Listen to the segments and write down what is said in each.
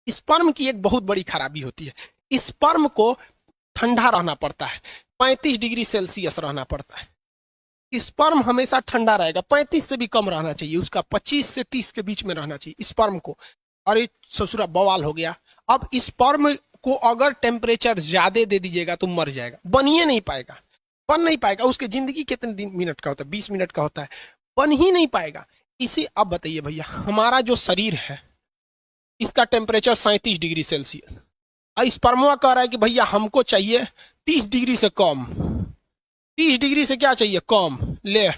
Sperm की एक बहुत बड़ी खराबी होती है, स्पर्म को ठंडा रहना पड़ता है, 35 डिग्री सेल्सियस रहना पड़ता है। स्पर्म हमेशा ठंडा रहेगा, 35 से भी कम रहना चाहिए उसका, 25 से 30 के बीच में रहना चाहिए स्पर्म को। अरे ससुरा बवाल हो गया। अब स्पर्म को अगर टेम्परेचर ज्यादा दे दीजिएगा तो मर जाएगा, बनिए नहीं पाएगा, बन नहीं पाएगा। उसकी जिंदगी कितने दिन मिनट का होता है, 20 मिनट का होता है, बन ही नहीं पाएगा। इसी अब बताइए भैया, हमारा जो शरीर है इसका टेम्परेचर 37 डिग्री सेल्सियस, और स्पर्मवा कह रहा है कि भैया हमको चाहिए 30 डिग्री से कम, 30 डिग्री से क्या चाहिए कम। ले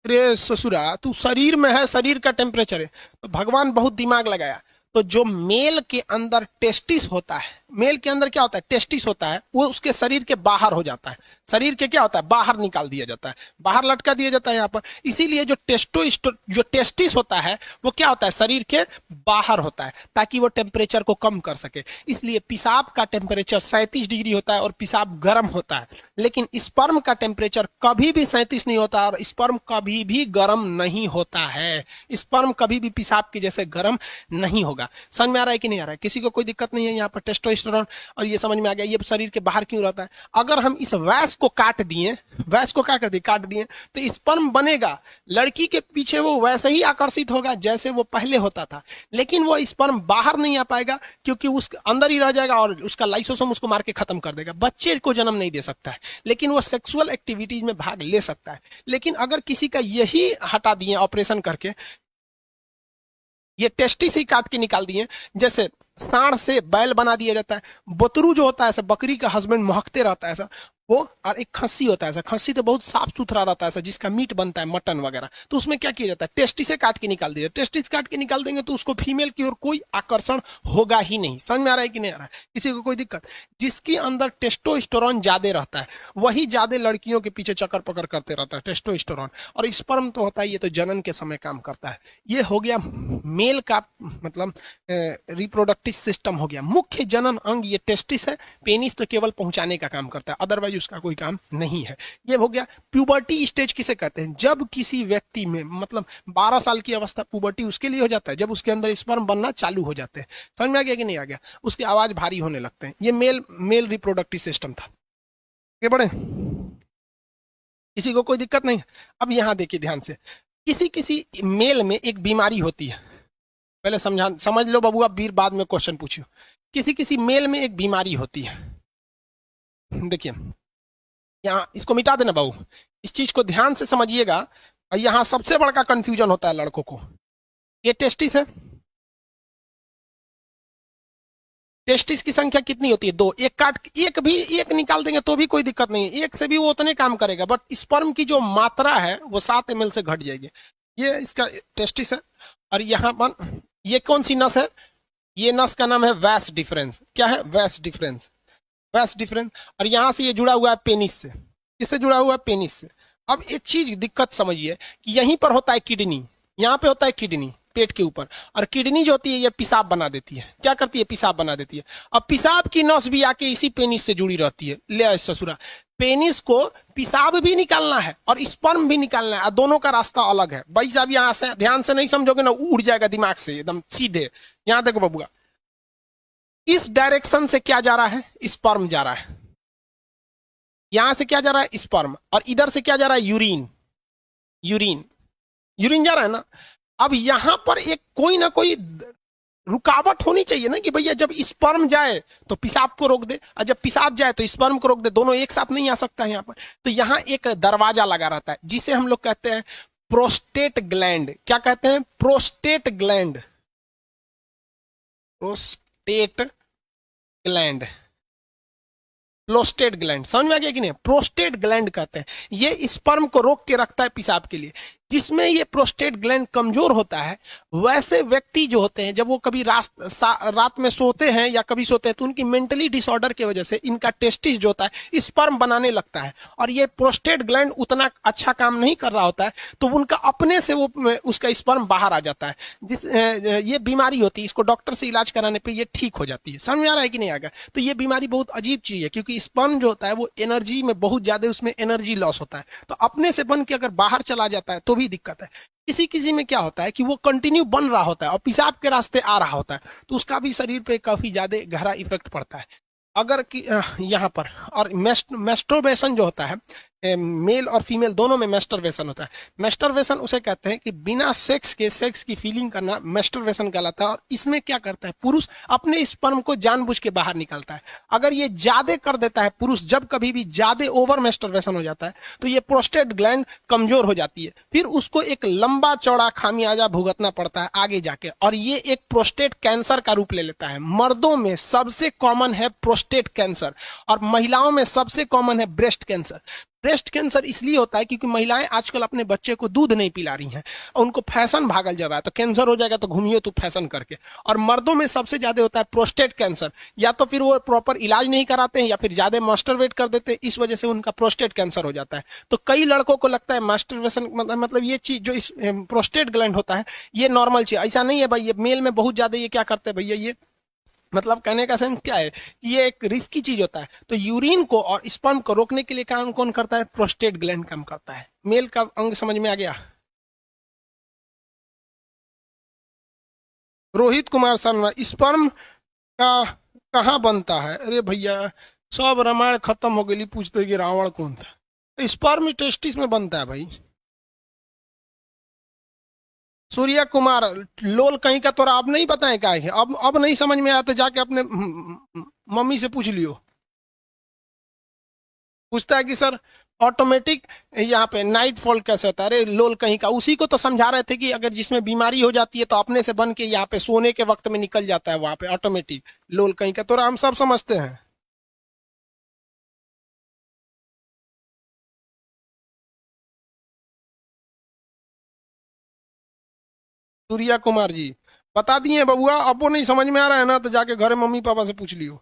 रे ससुरा, तू शरीर में है, शरीर का टेम्परेचर है। तो भगवान बहुत दिमाग लगाया। तो जो मेल के अंदर टेस्टिस होता है, मेल के अंदर क्या होता है, टेस्टिस होता है, वो उसके शरीर के बाहर हो जाता है। शरीर के क्या होता है, बाहर निकाल दिया जाता है, बाहर लटका दिया जाता है यहाँ पर। इसीलिए जो जो टेस्टिस होता है वो क्या होता है, शरीर के बाहर होता है, ताकि वो टेम्परेचर को कम कर सके। इसलिए पेशाब का टेम्परेचर 37 डिग्री होता है और पेशाब गर्म होता है, लेकिन स्पर्म का टेम्परेचर कभी भी 37 नहीं होता और स्पर्म कभी भी गर्म नहीं होता है। स्पर्म कभी भी पेशाब के जैसे गर्म नहीं होगा। समझ में आ रहा है कि नहीं आ रहा है? किसी को कोई दिक्कत नहीं है यहाँ पर? टेस्टोस्टेरोन और ये समझ में आ गया, ये शरीर के बाहर क्यों रहता है। अगर हम इस वैस को काट दिए, वैस को क्या कर दिए, काट दिए, तो स्पर्म बनेगा, लड़की के पीछे वो वैसे ही आकर्षित होगा जैसे वो पहले होता था, लेकिन वो स्पर्म बाहर नहीं आ पाएगा क्योंकि उसके अंदर ही रह जाएगा और उसका लाइसोसोम उसको मार के खत्म कर देगा। बच्चे को जन्म नहीं दे सकता है, लेकिन वो सेक्सुअल एक्टिविटीज में भाग ले सकता है। लेकिन अगर किसी का यही हटा दिए ऑपरेशन करके, ये टेस्टिस ही काट के निकाल दिए, जैसे सांड से बैल बना दिया जाता है, बतरू जो होता है ऐसा बकरी का हस्बैंड महकते रहता है ऐसा वो, और एक खस्सी होता है ऐसा, खस्सी तो बहुत साफ सुथरा रहता है ऐसा, जिसका मीट बनता है मटन वगैरह, तो उसमें क्या किया जाता है, टेस्टिस से काट के निकाल दिया। टेस्टिस काट के निकाल देंगे तो उसको फीमेल की ओर कोई आकर्षण होगा ही नहीं। समझ में आ रहा है कि नहीं आ रहा है? किसी को कोई दिक्कत? जिसके अंदर टेस्टोस्टेरोन ज्यादा रहता है वही ज्यादा लड़कियों के पीछे चक्कर पकड़ करते रहता है, टेस्टोस्टेरोन। और स्पर्म तो होता है ये तो जनन के समय काम करता है। ये हो गया मेल का मतलब रिप्रोडक्टिव सिस्टम हो गया। मुख्य जनन अंग ये टेस्टिस है, पेनिस तो केवल पहुंचाने का काम करता है, अदरवाइज उसका कोई काम नहीं है। ये हो गया। प्यूबर्टी स्टेज किसे कहते हैं? जब किसी व्यक्ति में मतलब 12 साल की अवस्था, पुबर्टी उसके लिए हो जाता है जब उसके अंदर स्पर्म बनना चालू हो जाते हैं। समझ में आ गया कि नहीं आ गया? उसकी आवाज भारी होने लगते हैं। ये मेल रिप्रोडक्टिव सिस्टम था। ये बड़े किसी को कोई दिक्कत नहीं? अब यहां देखिए ध्यान से, किसी किसी मेल में एक बीमारी होती है, पहले समझ लो बबुआ, फिर बाद में क्वेश्चन पूछियो। किसी किसी मेल में एक बीमारी होती है। देखिए यहाँ इसको मिटा देना बाबू, इस चीज को ध्यान से समझिएगा। और यहाँ सबसे बड़ा कंफ्यूजन होता है लड़कों को। ये टेस्टिस है, टेस्टिस की संख्या कितनी होती है? 2। एक निकाल देंगे तो भी कोई दिक्कत नहीं है, एक से भी वो उतने काम करेगा, बट स्पर्म की जो मात्रा है वो 7 ml से घट जाएगी। ये इसका टेस्टिस है। और यहाँ पर ये कौन सी नस है? ये नस का नाम है वैस डिफरेंस। क्या है? वैस डिफरेंस, वैस डिफरेंस। और यहां से ये जुड़ा हुआ है पेनिस से। किससे जुड़ा हुआ है? पेनिस से। अब एक चीज दिक्कत समझिए कि यहीं पर होता है किडनी, यहाँ पे होता है किडनी पेट के ऊपर, और किडनी जो होती है ये पेशाब बना देती है। क्या करती है? पेशाब बना देती है। अब पेशाब की नस भी आके इसी पेनिस से जुड़ी रहती है। ले ससुरा, पेनिस को पेशाब भी निकालना है और स्पर्म भी निकालना है, और दोनों का रास्ता अलग है। भाई साहब यहाँ से ध्यान से नहीं समझोगे ना, उड़ जाएगा दिमाग से एकदम सीधे। यहाँ देखो बबुआ, इस डायरेक्शन से क्या जा रहा है? स्पर्म जा रहा है। यहां से क्या जा रहा है? स्पर्म। और इधर से क्या जा रहा है? यूरिन। यूरिन, यूरिन जा रहा है ना। अब यहां पर एक कोई ना कोई रुकावट होनी चाहिए ना, कि भैया जब स्पर्म जाए तो पेशाब को रोक दे, और जब पेशाब जाए तो स्पर्म को रोक दे। दोनों एक साथ नहीं आ सकता है यहाँ पर। तो यहाँ एक दरवाजा लगा रहता है जिसे हम लोग कहते हैं प्रोस्टेट ग्लैंड। क्या कहते हैं? Prostate gland, prostate gland, prostate gland. समझ में आ गया कि नहीं? प्रोस्टेट ग्लैंड कहते हैं। ये स्पर्म को रोक के रखता है पेशाब के लिए। जिसमें ये प्रोस्टेट ग्लैंड कमजोर होता है, वैसे व्यक्ति जो होते हैं जब वो कभी रात में सोते हैं या कभी सोते हैं, तो उनकी मेंटली डिसऑर्डर की वजह से इनका टेस्टिस जो होता है स्पर्म बनाने लगता है, और ये प्रोस्टेट ग्लैंड उतना अच्छा काम नहीं कर रहा होता है, तो उनका अपने से वो उसका स्पर्म बाहर आ जाता है। ये बीमारी होती है, इसको डॉक्टर से इलाज कराने पर ये ठीक हो जाती है। समझ में आ रहा है कि नहीं आ गया? तो ये बीमारी बहुत अजीब चीज है, क्योंकि स्पर्म जो होता है वो एनर्जी में बहुत ज्यादा, उसमें एनर्जी लॉस होता है, तो अपने से बन के अगर बाहर चला जाता है तो भी दिक्कत है। किसी किसी में क्या होता है कि वो कंटिन्यू बन रहा होता है और पेशाब के रास्ते आ रहा होता है, तो उसका भी शरीर पे काफी ज्यादा गहरा इफेक्ट पड़ता है। अगर कि यहाँ पर और मेस्टरबेशन जो होता है, मेल और फीमेल दोनों में मेस्टरबेशन होता है। मेस्टरबेशन उसे कहते हैं कि बिना सेक्स के सेक्स की फीलिंग करना मेस्टरबेशन कहलाता है। और इसमें क्या करता है, पुरुष अपने स्पर्म को जानबूझ के बाहर निकालता है। अगर ये ज्यादा कर देता है पुरुष, जब कभी भी ज्यादा ओवर मेस्टरबेशन हो जाता है तो ये प्रोस्टेट ग्लैंड कमजोर हो जाती है, फिर उसको एक लंबा चौड़ा खामियाजा भुगतना पड़ता है आगे जाके, और ये एक प्रोस्टेट कैंसर का रूप ले लेता है। मर्दों में सबसे कॉमन है प्रोस्टेट कैंसर और महिलाओं में सबसे कॉमन है ब्रेस्ट कैंसर। ब्रेस्ट कैंसर इसलिए होता है क्योंकि महिलाएं आजकल अपने बच्चे को दूध नहीं पिला रही हैं और उनको फैशन भागल जा रहा है, तो कैंसर हो जाएगा तो घूमिए तो फैशन करके। और मर्दों में सबसे ज्यादा होता है प्रोस्टेट कैंसर, या तो फिर वो प्रॉपर इलाज नहीं कराते हैं या फिर ज्यादा मास्टरबेट कर देते हैं, इस वजह से उनका प्रोस्टेट कैंसर हो जाता है। तो कई लड़कों को लगता है मास्टरबेशन मतलब ये चीज जो इस प्रोस्टेट ग्लैंड होता है ये नॉर्मल चीज, ऐसा नहीं है भाई। ये मेल में बहुत ज्यादा ये क्या करते हैं भैया, ये मतलब कहने का सेंस क्या है कि ये एक रिस्की चीज होता है। तो यूरिन को और स्पर्म को रोकने के लिए काम कौन करता है, प्रोस्टेट ग्लैंड काम करता है। मेल का अंग समझ में आ गया। रोहित कुमार शर्मा, स्पर्म का कहाँ बनता है? अरे भैया सब रामायण खत्म हो गई, पूछते कि रावण कौन था। स्पर्म टेस्टिस में बनता है भाई। सूर्या कुमार, लोल कहीं का तोरा अब नहीं पता है क्या है, अब नहीं समझ में आया तो जाके अपने मम्मी से पूछ लियो। पूछता है कि सर ऑटोमेटिक यहाँ पे नाइट फॉल कैसे होता है। अरे लोल कहीं का, उसी को तो समझा रहे थे कि अगर जिसमें बीमारी हो जाती है तो अपने से बन के यहाँ पे सोने के वक्त में निकल जाता है वहां पे ऑटोमेटिक। लोल कहीं का, तो हम सब समझते हैं। सूर्या कुमार जी बता दिए बबुआ, अब वो नहीं समझ में आ रहा है ना तो जाके घर मम्मी पापा से पूछ लियो।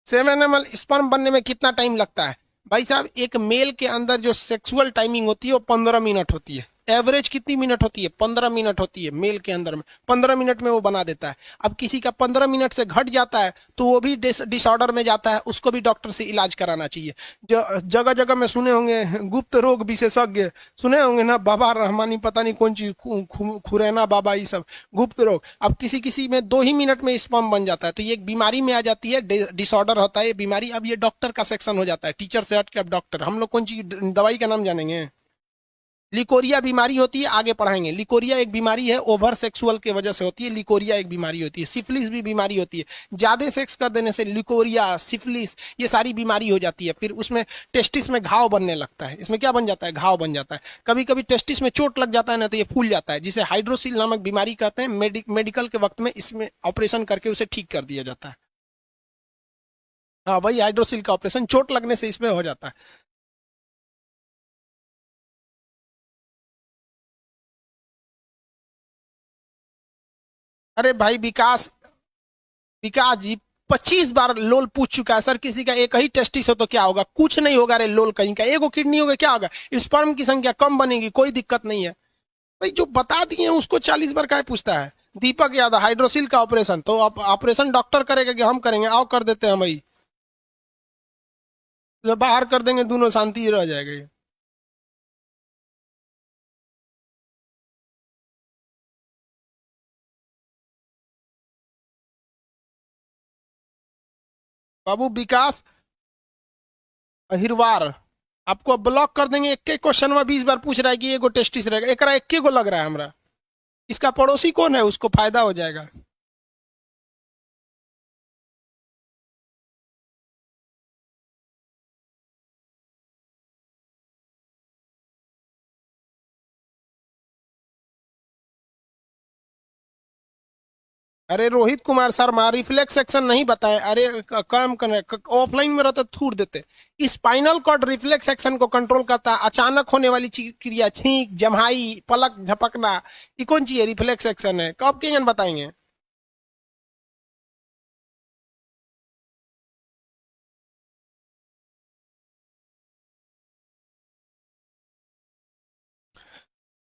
7 ml स्पर्म बनने में कितना टाइम लगता है? भाई साहब एक मेल के अंदर जो सेक्सुअल टाइमिंग होती है वो 15 मिनट होती है। एवरेज कितनी मिनट होती है? 15 मिनट होती है मेल के अंदर में। 15 मिनट में वो बना देता है। अब किसी का 15 मिनट से घट जाता है तो वो भी डिसऑर्डर में जाता है, उसको भी डॉक्टर से इलाज कराना चाहिए। जो जगह जगह में सुने होंगे गुप्त रोग विशेषज्ञ, सुने होंगे ना, बाबा रहमानी पता नहीं कौन चीज खुरैना बाबा, ये सब गुप्त रोग। अब किसी किसी में 2 ही मिनट में स्पर्म बन जाता है, तो ये एक बीमारी में आ जाती है, डिसऑर्डर होता है ये बीमारी। अब ये डॉक्टर का सेक्शन हो जाता है, टीचर से हट के अब डॉक्टर। हम लोग कौन चीज दवाई का नाम जानेंगे? लिकोरिया बीमारी होती है, आगे पढ़ाएंगे। लिकोरिया एक बीमारी है, ओवर सेक्सुअल की वजह से होती है। लिकोरिया एक बीमारी होती है। सिफिलिस भी बीमारी होती है, ज्यादा सेक्स कर देने से लिकोरिया सिफिलिस ये सारी बीमारी हो जाती है। फिर उसमें टेस्टिस में घाव बनने लगता है। इसमें क्या बन जाता है, घाव बन जाता है। कभी कभी टेस्टिस में चोट लग जाता है ना तो ये फूल जाता है, जिसे हाइड्रोसिल नामक बीमारी कहते हैं। मेडिकल के वक्त में इसमें ऑपरेशन करके उसे ठीक कर दिया जाता है। हाँ वही हाइड्रोसिल का ऑपरेशन चोट लगने से इसमें हो जाता है। अरे भाई विकास, विकास जी 25 बार लोल पूछ चुका है सर। किसी का एक ही टेस्टिस हो तो क्या होगा? कुछ नहीं होगा रे लोल कहीं का, एगो किडनी होगा क्या होगा? स्पर्म की संख्या कम बनेगी, कोई दिक्कत नहीं है। भाई जो बता दिए उसको 40 बार क्या पूछता है? दीपक यादव, हाइड्रोसिल का ऑपरेशन तो आप ऑपरेशन डॉक्टर करेगा कि हम करेंगे? आओ कर देते हैं भाई, जब बाहर कर देंगे दोनों शांति रह जाएगी। बाबू विकास अहिरवार, आपको ब्लॉक कर देंगे। एक एक क्वेश्चन में 20 बार पूछ रहा है कि एगो टेस्टिस रहेगा, एक एक को लग रहा है हमरा। इसका पड़ोसी कौन है, उसको फायदा हो जाएगा। अरे रोहित कुमार शर्मा, रिफ्लेक्स सेक्शन नहीं बताए। अरे काम करने ऑफलाइन में रहते थूर देते। स्पाइनल कॉर्ड रिफ्लेक्स सेक्शन को कंट्रोल करता है। अचानक होने वाली क्रिया, छींक, जम्हाई, पलक झपकना, ये कौन सी है? रिफ्लेक्स सेक्शन है। कब के बताएंगे?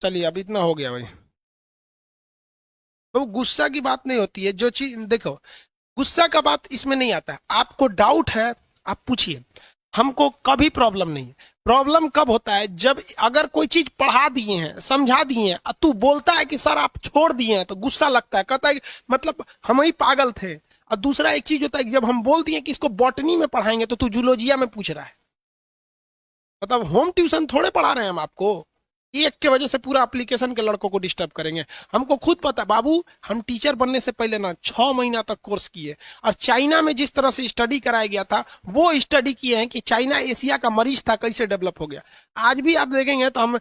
चलिए अब इतना हो गया भाई। तो गुस्सा की बात नहीं होती है, जो चीज देखो, गुस्सा का बात इसमें नहीं आता है। आपको डाउट है आप पूछिए, हमको कभी प्रॉब्लम नहीं है। प्रॉब्लम कब होता है, जब अगर कोई चीज पढ़ा दिए हैं, समझा दिए हैं, तू बोलता है कि सर आप छोड़ दिए हैं, तो गुस्सा लगता है, कहता है मतलब हम ही पागल थे। और दूसरा एक चीज होता है जब हम बोल दिए कि इसको बॉटनी में पढ़ाएंगे तो तू जूलॉजिया में पूछ रहा है। मतलब होम ट्यूशन थोड़े पढ़ा रहे हैं हम आपको, एक के वजह से पूरा एप्लीकेशन के लड़कों को डिस्टर्ब करेंगे। हमको खुद पता है बाबू, हम टीचर बनने से पहले ना 6 महीना तक कोर्स किए, और चाइना में जिस तरह से स्टडी कराया गया था वो स्टडी किए हैं कि चाइना एशिया का मरीज था कैसे डेवलप हो गया। आज भी आप देखेंगे तो हम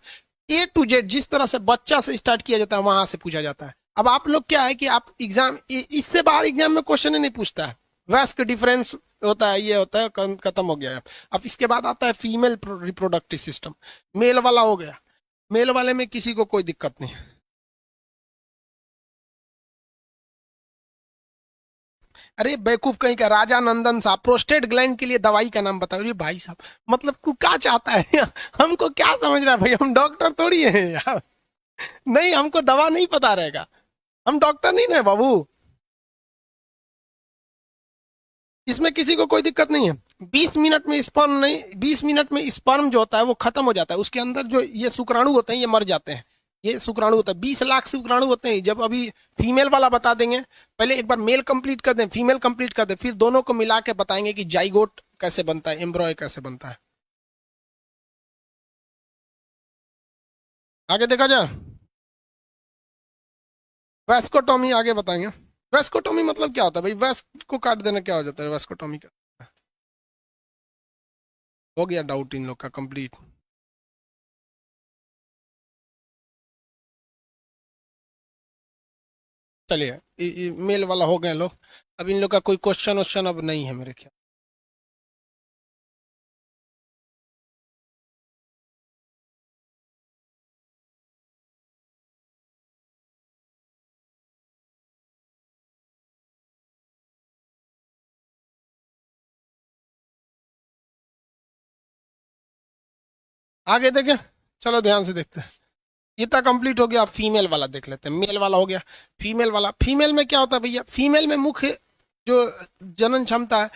A to Z जिस तरह से बच्चा से स्टार्ट किया जाता है वहां से पूछा जाता है। अब आप लोग क्या है कि आप एग्जाम, इससे बाहर एग्जाम में क्वेश्चन ही नहीं पूछता है, वैस्क डिफरेंस होता है, ये होता है, खत्म हो गया है। अब इसके बाद आता है फीमेल रिप्रोडक्टिव सिस्टम, मेल वाला हो गया। मेल वाले में किसी को कोई दिक्कत नहीं। अरे बेवकूफ कहीं का, राजा नंदन साहब प्रोस्टेट ग्लैंड के लिए दवाई का नाम बताओ। अरे भाई साहब, मतलब तू क्या चाहता है हमको क्या समझ रहा है भाई, हम डॉक्टर थोड़ी है यार। नहीं, हमको दवा नहीं पता रहेगा, हम डॉक्टर नहीं रहे बाबू। इसमें किसी को कोई दिक्कत नहीं है। 20 मिनट में स्पर्म नहीं, 20 मिनट में स्पर्म जो होता है वो खत्म हो जाता है, उसके अंदर जो ये शुक्राणु होते हैं ये मर जाते हैं। ये शुक्राणु होता है, 20 लाख शुक्राणु होते हैं। जब अभी फीमेल वाला बता देंगे, पहले एक बार मेल कंप्लीट कर दें, फीमेल कंप्लीट कर दें, फिर दोनों को मिला के बताएंगे कि जाइगोट कैसे बनता है, एम्ब्रॉय कैसे बनता है। आगे देखा जाए, वेस्कोटॉमी आगे बताएंगे। वेस्कोटॉमी मतलब क्या होता है भाई, वेस्क को काट देना क्या हो जाता है वेस्कोटॉमी का? हो गया डाउट इन लोग का कंप्लीट। चलिए मेल वाला हो गए लोग। अब इन लोग का कोई क्वेश्चन वोश्चन अब नहीं है मेरे ख्याल। आगे देखें, चलो ध्यान से देखते हैं। इतना कंप्लीट हो गया, अब फीमेल वाला देख लेते हैं। मेल वाला हो गया, फीमेल वाला। फीमेल में क्या होता है भैया, फीमेल में मुख्य जो जनन क्षमता है,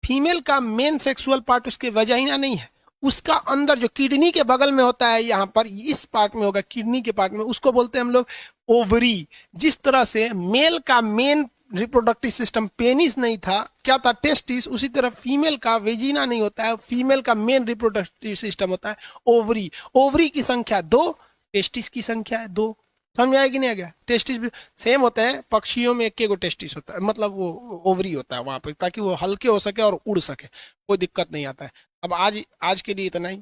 फीमेल का मेन सेक्सुअल पार्ट उसके वजाइना नहीं है, उसका अंदर जो किडनी के बगल में होता है, यहाँ पर इस पार्ट में होगा, किडनी के पार्ट में, उसको बोलते हैं हम लोग ओवरी। जिस तरह से मेल का मेन रिप्रोडक्टिव सिस्टम पेनिस नहीं था, क्या था, टेस्टिस, उसी तरह फीमेल का वेजिना नहीं होता है, फीमेल का मेन रिप्रोडक्टिव सिस्टम होता है ओवरी। ओवरी की संख्या 2, टेस्टिस की संख्या है 2। समझ आया कि नहीं आ गया? टेस्टिस भी सेम होते हैं, पक्षियों में एक टेस्टिस होता है, मतलब वो ओवरी होता है वहां पर, ताकि वो हल्के हो सके और उड़ सके, कोई दिक्कत नहीं आता है। अब आज आज के लिए इतना ही।